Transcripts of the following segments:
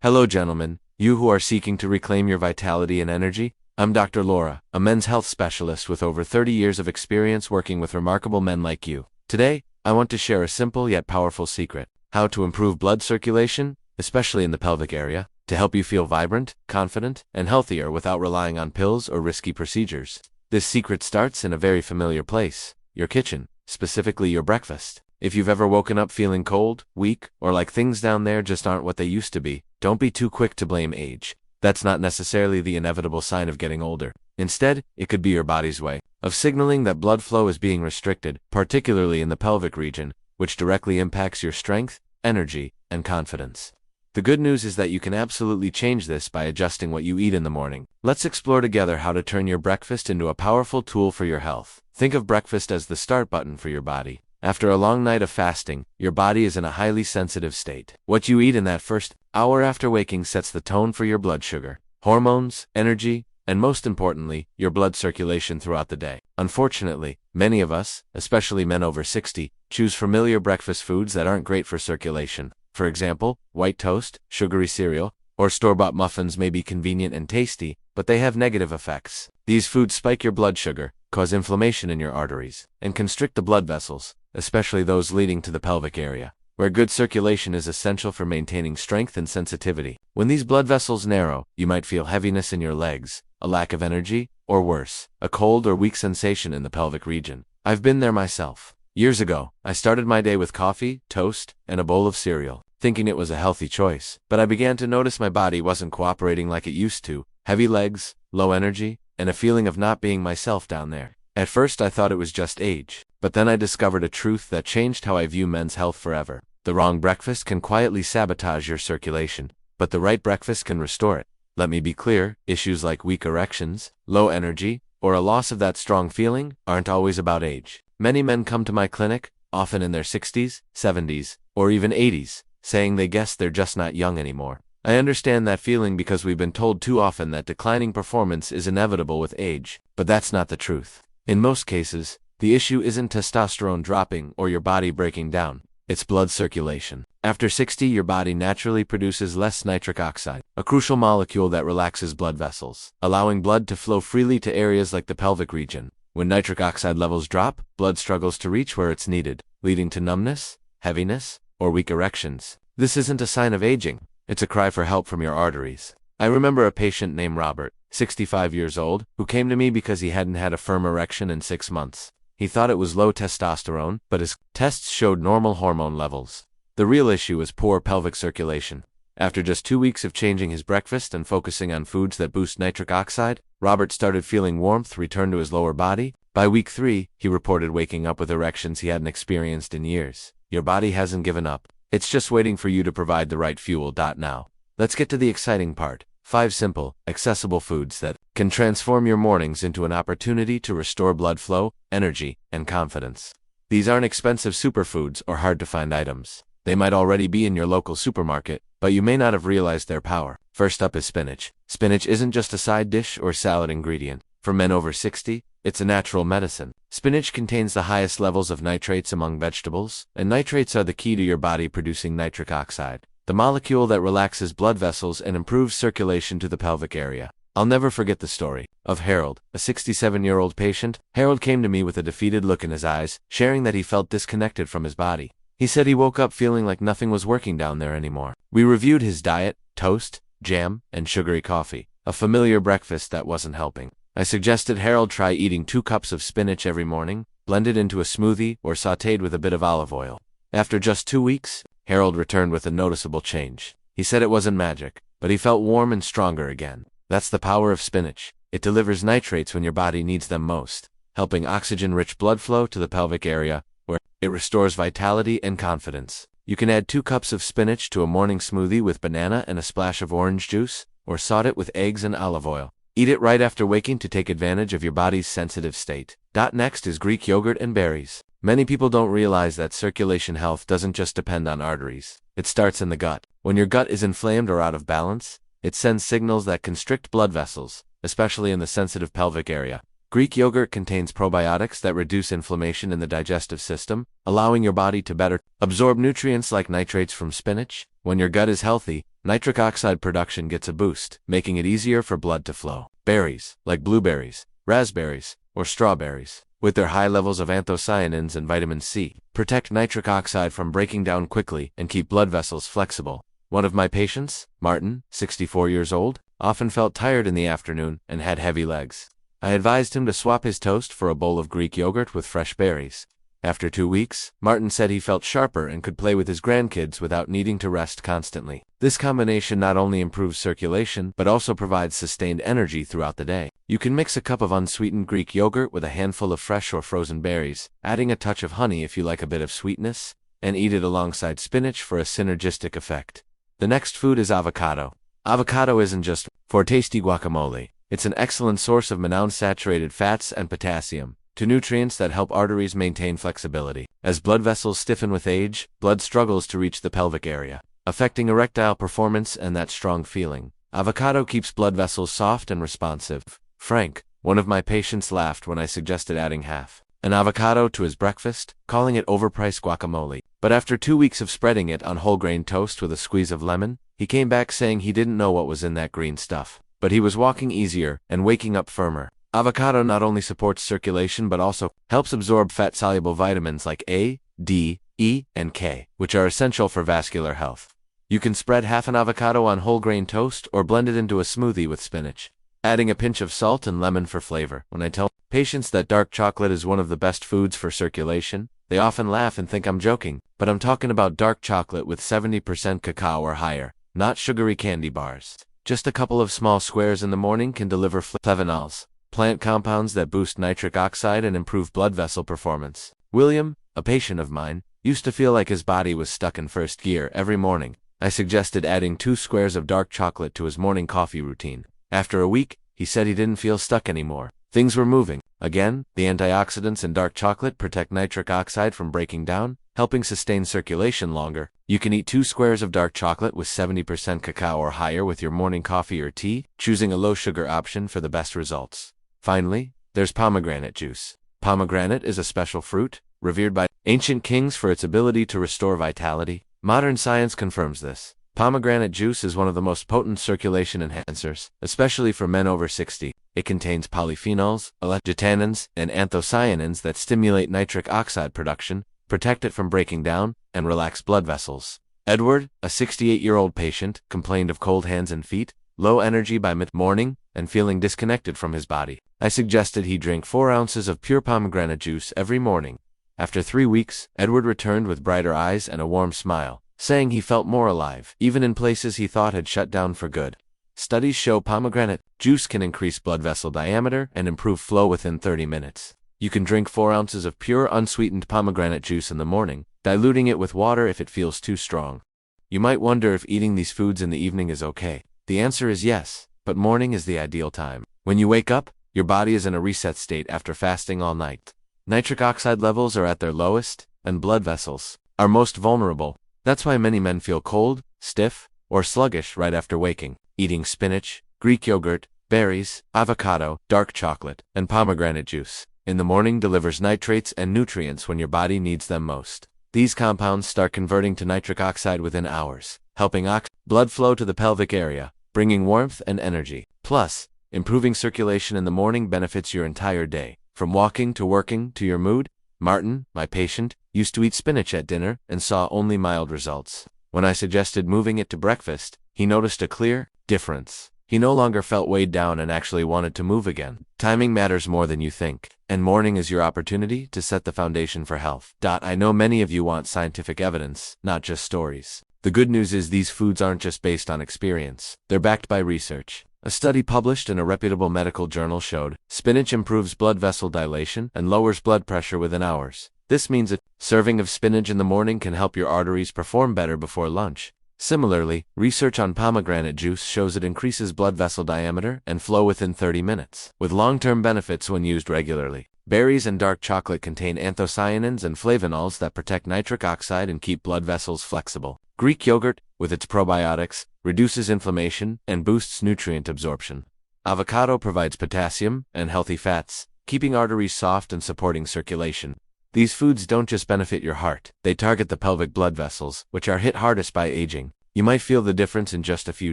Hello, gentlemen, you who are seeking to reclaim your vitality and energy. I'm Dr. Laura, a men's health specialist with over 30 years of experience working with remarkable men like you. Today, I want to share a simple yet powerful secret: how to improve blood circulation, especially in the pelvic area, to help you feel vibrant, confident, and healthier without relying on pills or risky procedures. This secret starts in a very familiar place: your kitchen, specifically your breakfast. If you've ever woken up feeling cold, weak, or like things down there just aren't what they used to be, don't be too quick to blame age. That's not necessarily the inevitable sign of getting older. Instead, it could be your body's way of signaling that blood flow is being restricted, particularly in the pelvic region, which directly impacts your strength, energy, and confidence. The good news is that you can absolutely change this by adjusting what you eat in the morning. Let's explore together how to turn your breakfast into a powerful tool for your health. Think of breakfast as the start button for your body. After a long night of fasting, your body is in a highly sensitive state. What you eat in that first hour after waking sets the tone for your blood sugar, hormones, energy, and most importantly, your blood circulation throughout the day. Unfortunately, many of us, especially men over 60, choose familiar breakfast foods that aren't great for circulation. For example, white toast, sugary cereal, or store-bought muffins may be convenient and tasty, but they have negative effects. These foods spike your blood sugar, cause inflammation in your arteries, and constrict the blood vessels, especially those leading to the pelvic area, where good circulation is essential for maintaining strength and sensitivity. When these blood vessels narrow, you might feel heaviness in your legs, a lack of energy, or worse, a cold or weak sensation in the pelvic region. I've been there myself. Years ago, I started my day with coffee, toast, and a bowl of cereal, thinking it was a healthy choice, but I began to notice my body wasn't cooperating like it used to. Heavy legs, low energy, and a feeling of not being myself down there. At first I thought it was just age, but then I discovered a truth that changed how I view men's health forever. The wrong breakfast can quietly sabotage your circulation, but the right breakfast can restore it. Let me be clear, issues like weak erections, low energy, or a loss of that strong feeling aren't always about age. Many men come to my clinic, often in their 60s, 70s, or even 80s, saying they guess they're just not young anymore. I understand that feeling because we've been told too often that declining performance is inevitable with age, but that's not the truth. In most cases, the issue isn't testosterone dropping or your body breaking down, it's blood circulation. After 60, your body naturally produces less nitric oxide, a crucial molecule that relaxes blood vessels, allowing blood to flow freely to areas like the pelvic region. When nitric oxide levels drop, blood struggles to reach where it's needed, leading to numbness, heaviness, or weak erections. This isn't a sign of aging. It's a cry for help from your arteries. I remember a patient named Robert, 65 years old, who came to me because he hadn't had a firm erection in 6 months. He thought it was low testosterone, but his tests showed normal hormone levels. The real issue was poor pelvic circulation. After just 2 weeks of changing his breakfast and focusing on foods that boost nitric oxide, Robert started feeling warmth return to his lower body. By week 3, he reported waking up with erections he hadn't experienced in years. Your body hasn't given up. It's just waiting for you to provide the right fuel. Now, let's get to the exciting part. 5 simple, accessible foods that can transform your mornings into an opportunity to restore blood flow, energy, and confidence. These aren't expensive superfoods or hard-to-find items. They might already be in your local supermarket, but you may not have realized their power. First up is spinach. Spinach isn't just a side dish or salad ingredient. For men over 60, it's a natural medicine. Spinach contains the highest levels of nitrates among vegetables, and nitrates are the key to your body producing nitric oxide, the molecule that relaxes blood vessels and improves circulation to the pelvic area. I'll never forget the story of Harold, a 67-year-old patient. Harold came to me with a defeated look in his eyes, sharing that he felt disconnected from his body. He said he woke up feeling like nothing was working down there anymore. We reviewed his diet: toast, jam, and sugary coffee, a familiar breakfast that wasn't helping. I suggested Harold try eating 2 cups of spinach every morning, blended into a smoothie or sautéed with a bit of olive oil. After just 2 weeks, Harold returned with a noticeable change. He said it wasn't magic, but he felt warm and stronger again. That's the power of spinach. It delivers nitrates when your body needs them most, helping oxygen-rich blood flow to the pelvic area, where it restores vitality and confidence. You can add 2 cups of spinach to a morning smoothie with banana and a splash of orange juice, or saute it with eggs and olive oil. Eat it right after waking to take advantage of your body's sensitive state. Next is Greek yogurt and berries. Many people don't realize that circulation health doesn't just depend on arteries. It starts in the gut. When your gut is inflamed or out of balance, it sends signals that constrict blood vessels, especially in the sensitive pelvic area. Greek yogurt contains probiotics that reduce inflammation in the digestive system, allowing your body to better absorb nutrients like nitrates from spinach. When your gut is healthy, nitric oxide production gets a boost, making it easier for blood to flow. Berries, like blueberries, raspberries, or strawberries, with their high levels of anthocyanins and vitamin C, protect nitric oxide from breaking down quickly and keep blood vessels flexible. One of my patients, Martin, 64 years old, often felt tired in the afternoon and had heavy legs. I advised him to swap his toast for a bowl of Greek yogurt with fresh berries. After 2 weeks, Martin said he felt sharper and could play with his grandkids without needing to rest constantly. This combination not only improves circulation, but also provides sustained energy throughout the day. You can mix a cup of unsweetened Greek yogurt with a handful of fresh or frozen berries, adding a touch of honey if you like a bit of sweetness, and eat it alongside spinach for a synergistic effect. The next food is avocado. Avocado isn't just for tasty guacamole. It's an excellent source of monounsaturated fats and potassium, two nutrients that help arteries maintain flexibility. As blood vessels stiffen with age, blood struggles to reach the pelvic area, affecting erectile performance and that strong feeling. Avocado keeps blood vessels soft and responsive. Frank, one of my patients, laughed when I suggested adding half an avocado to his breakfast, calling it overpriced guacamole. But after 2 weeks of spreading it on whole grain toast with a squeeze of lemon, he came back saying he didn't know what was in that green stuff, but he was walking easier and waking up firmer. Avocado not only supports circulation but also helps absorb fat-soluble vitamins like A, D, E, and K, which are essential for vascular health. You can spread half an avocado on whole grain toast or blend it into a smoothie with spinach, adding a pinch of salt and lemon for flavor. When I tell patients that dark chocolate is one of the best foods for circulation, they often laugh and think I'm joking, but I'm talking about dark chocolate with 70% cacao or higher, not sugary candy bars. Just a couple of small squares in the morning can deliver flavonols, plant compounds that boost nitric oxide and improve blood vessel performance. William, a patient of mine, used to feel like his body was stuck in first gear every morning. I suggested adding 2 squares of dark chocolate to his morning coffee routine. After a week, he said he didn't feel stuck anymore. Things were moving. Again, the antioxidants in dark chocolate protect nitric oxide from breaking down, helping sustain circulation longer. You can eat 2 squares of dark chocolate with 70% cacao or higher with your morning coffee or tea, choosing a low-sugar option for the best results. Finally, there's pomegranate juice. Pomegranate is a special fruit, revered by ancient kings for its ability to restore vitality. Modern science confirms this. Pomegranate juice is one of the most potent circulation enhancers, especially for men over 60. It contains polyphenols, electogenols, and anthocyanins that stimulate nitric oxide production, protect it from breaking down, and relax blood vessels. Edward, a 68-year-old patient, complained of cold hands and feet, low energy by mid-morning, and feeling disconnected from his body. I suggested he drink 4 ounces of pure pomegranate juice every morning. After 3 weeks, Edward returned with brighter eyes and a warm smile, saying he felt more alive, even in places he thought had shut down for good. Studies show pomegranate juice can increase blood vessel diameter and improve flow within 30 minutes. You can drink 4 ounces of pure unsweetened pomegranate juice in the morning, diluting it with water if it feels too strong. You might wonder if eating these foods in the evening is okay. The answer is yes, but morning is the ideal time. When you wake up, your body is in a reset state after fasting all night. Nitric oxide levels are at their lowest, and blood vessels are most vulnerable. That's why many men feel cold, stiff, or sluggish right after waking. Eating spinach, Greek yogurt, berries, avocado, dark chocolate, and pomegranate juice in the morning delivers nitrates and nutrients when your body needs them most. These compounds start converting to nitric oxide within hours, helping blood flow to the pelvic area, bringing warmth and energy. Plus, improving circulation in the morning benefits your entire day, from walking to working to your mood. Martin, my patient, used to eat spinach at dinner and saw only mild results. When I suggested moving it to breakfast, he noticed a clear difference. He no longer felt weighed down and actually wanted to move again. Timing matters more than you think, and morning is your opportunity to set the foundation for health. I know many of you want scientific evidence, not just stories. The good news is these foods aren't just based on experience. They're backed by research. A study published in a reputable medical journal showed spinach improves blood vessel dilation and lowers blood pressure within hours. This means a serving of spinach in the morning can help your arteries perform better before lunch. Similarly, research on pomegranate juice shows it increases blood vessel diameter and flow within 30 minutes, with long-term benefits when used regularly. Berries and dark chocolate contain anthocyanins and flavonols that protect nitric oxide and keep blood vessels flexible. Greek yogurt, with its probiotics, reduces inflammation and boosts nutrient absorption. Avocado provides potassium and healthy fats, keeping arteries soft and supporting circulation. These foods don't just benefit your heart, they target the pelvic blood vessels, which are hit hardest by aging. You might feel the difference in just a few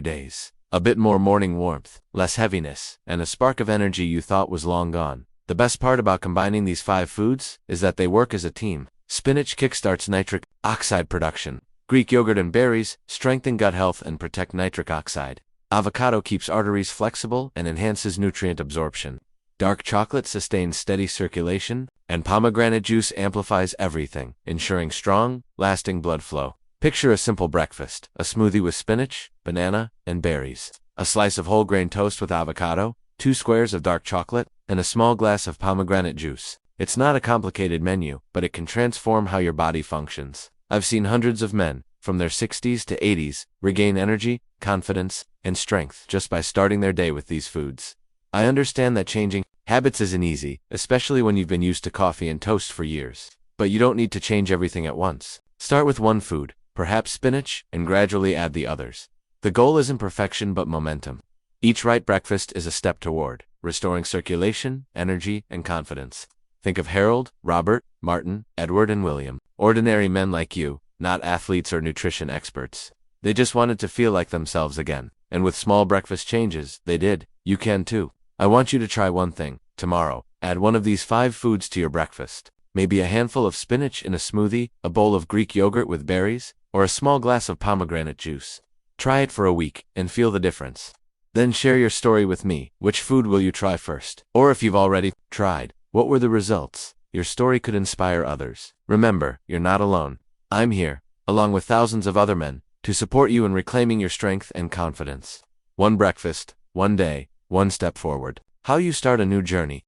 days. A bit more morning warmth, less heaviness, and a spark of energy you thought was long gone. The best part about combining these 5 foods is that they work as a team. Spinach kickstarts nitric oxide production. Greek yogurt and berries strengthen gut health and protect nitric oxide. Avocado keeps arteries flexible and enhances nutrient absorption. Dark chocolate sustains steady circulation, and pomegranate juice amplifies everything, ensuring strong, lasting blood flow. Picture a simple breakfast: a smoothie with spinach, banana, and berries, a slice of whole grain toast with avocado, 2 squares of dark chocolate, and a small glass of pomegranate juice. It's not a complicated menu, but it can transform how your body functions. I've seen hundreds of men, from their 60s to 80s, regain energy, confidence, and strength just by starting their day with these foods. I understand that changing habits isn't easy, especially when you've been used to coffee and toast for years. But you don't need to change everything at once. Start with one food, perhaps spinach, and gradually add the others. The goal isn't perfection but momentum. Each right breakfast is a step toward restoring circulation, energy, and confidence. Think of Harold, Robert, Martin, Edward, and William. Ordinary men like you, not athletes or nutrition experts. They just wanted to feel like themselves again. And with small breakfast changes, they did. You can too. I want you to try one thing. Tomorrow, add one of these 5 foods to your breakfast. Maybe a handful of spinach in a smoothie, a bowl of Greek yogurt with berries, or a small glass of pomegranate juice. Try it for a week and feel the difference. Then share your story with me. Which food will you try first? Or if you've already tried, what were the results? Your story could inspire others. Remember, you're not alone. I'm here, along with thousands of other men, to support you in reclaiming your strength and confidence. One breakfast, one day, one step forward. How you start a new journey.